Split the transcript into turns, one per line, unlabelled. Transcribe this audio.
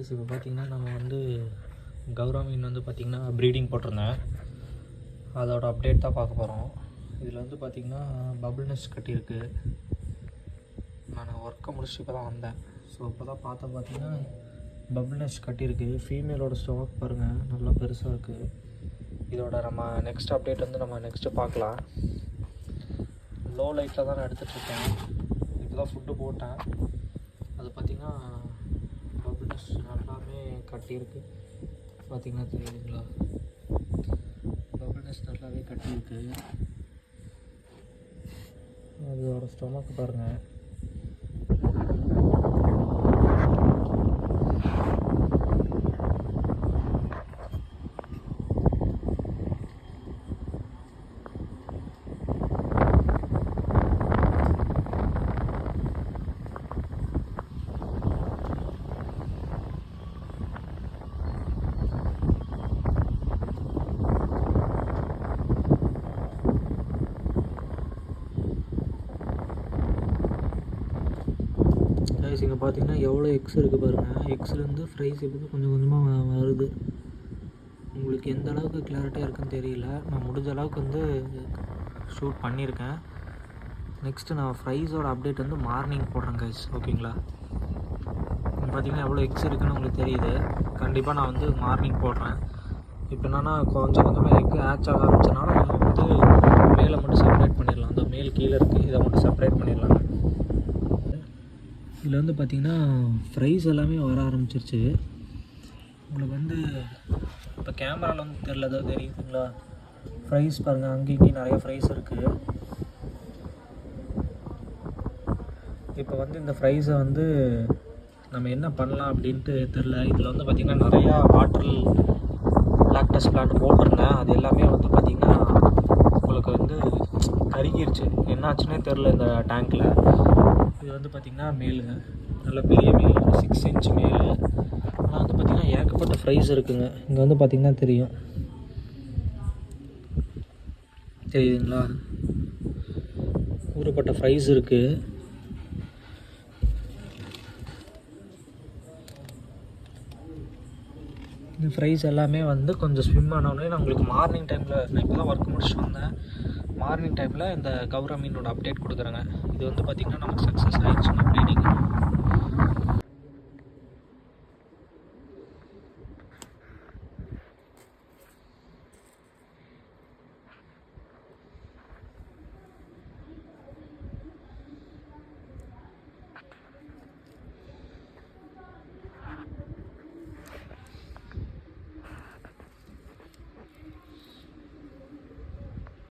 Guys இப்போ பார்த்தீங்கன்னா நம்ம வந்து கௌரா மீன் வந்து பார்த்திங்கன்னா ப்ரீடிங் போட்டிருந்தேன். அதோட அப்டேட் தான் பார்க்க போகிறோம். இதில் வந்து பார்த்திங்கன்னா பபுள் நெஸ்ட் கட்டியிருக்கு. நான் ஒர்க்கை முடிச்சுட்டு இப்போ தான் வந்தேன். ஸோ இப்போ தான் பார்த்தீங்கன்னா பபுள் நெஸ்ட் கட்டியிருக்கு. ஃபீமேலோட ஸ்டொமக் பாருங்கள், நல்லா பெருசாக இருக்குது. இதோட நம்ம நெக்ஸ்ட் அப்டேட் வந்து நம்ம நெக்ஸ்ட்டு பார்க்கலாம். லோ லைட்டில் தான் நான் எடுத்துகிட்ருக்கேன். இப்போ தான் ஃபுட்டு போட்டேன். அது பார்த்திங்கன்னா பபுள் நெஸ்ட் நல்லாவே கட்டியிருக்கு. பார்த்திங்கன்னா தெரியுதுங்களா, பபுள் நெஸ்ட் நல்லாவே கட்டியிருக்கு. அதோட ஸ்டொமக் பாருங்கள். இங்கே பார்த்தீங்கன்னா எவ்வளோ எக்ஸ் இருக்குது பாருங்கள். எக்ஸ்லேருந்து ஃப்ரைஸ் எப்படி கொஞ்சம் கொஞ்சமாக வருது. உங்களுக்கு எந்த அளவுக்கு கிளாரிட்டியாக இருக்குன்னு தெரியல. நான் முடிஞ்ச அளவுக்கு வந்து ஷூட் பண்ணியிருக்கேன். நெக்ஸ்ட்டு நான் ஃப்ரைஸோட அப்டேட் வந்து மார்னிங் போடுறேன் கைஸ், ஓகேங்களா? பார்த்தீங்கன்னா எவ்வளோ எக்ஸ் இருக்குதுன்னு உங்களுக்கு தெரியுது. கண்டிப்பாக நான் வந்து மார்னிங் போடுறேன். இப்போ என்னென்னா கொஞ்சம் கொஞ்சமாக எக்கு ஆச் ஆக ஆரம்பிச்சனால நம்ம வந்து மேலே மட்டும் செப்பரேட் பண்ணிடலாம். அந்த மேல் கீழே இருக்குது, இதை மட்டும் செப்பரேட் பண்ணிடலாம். இதில் வந்து பார்த்திங்கன்னா ஃப்ரைஸ் எல்லாமே வர ஆரம்பிச்சிருச்சு. உங்களுக்கு வந்து இப்போ கேமராவில் வந்து தெரில, ஏதாவது தெரியுதுங்களா? ஃப்ரைஸ் பாருங்கள், அங்கேயும் இங்கேயும் நிறைய ஃப்ரைஸ் இருக்குது. இப்போ வந்து இந்த ஃப்ரைஸை வந்து நம்ம என்ன பண்ணலாம் அப்படின்ட்டு தெரில. இதில் வந்து பார்த்திங்கன்னா நிறையா வாட்டர் லாக்டஸ் பிளான்ட் போட்டிருந்தேன். அது எல்லாமே வந்து பார்த்திங்கன்னா உங்களுக்கு வந்து கருகிருச்சு. என்னாச்சுன்னே தெரில இந்த டேங்க்கில். இது வந்து பார்த்திங்கன்னா மேலு, நல்ல பெரிய மேல், 6 இன்ச் மேல். ஆனால் வந்து பார்த்திங்கன்னா ஏகப்பட்ட ஃப்ரைஸ் இருக்குதுங்க. இங்கே வந்து பார்த்திங்கன்னா தெரியுதுங்களா, ஊறப்பட்ட ஃப்ரைஸ் இருக்குது. இந்த ஃப்ரைஸ் எல்லாமே வந்து கொஞ்சம் ஸ்விம் ஆனோடனே நான் உங்களுக்கு மார்னிங் டைமில், நான் இப்போ தான் ஒர்க் முடிச்சுட்டு வந்தேன், மார்னிங் டைமில் இந்த கௌரா மீனோட அப்டேட் கொடுக்குறேங்க. இது வந்து பார்த்திங்கன்னா நமக்கு சக்ஸஸ் ஆகிடுச்சுங்க ப்ரீடிங்.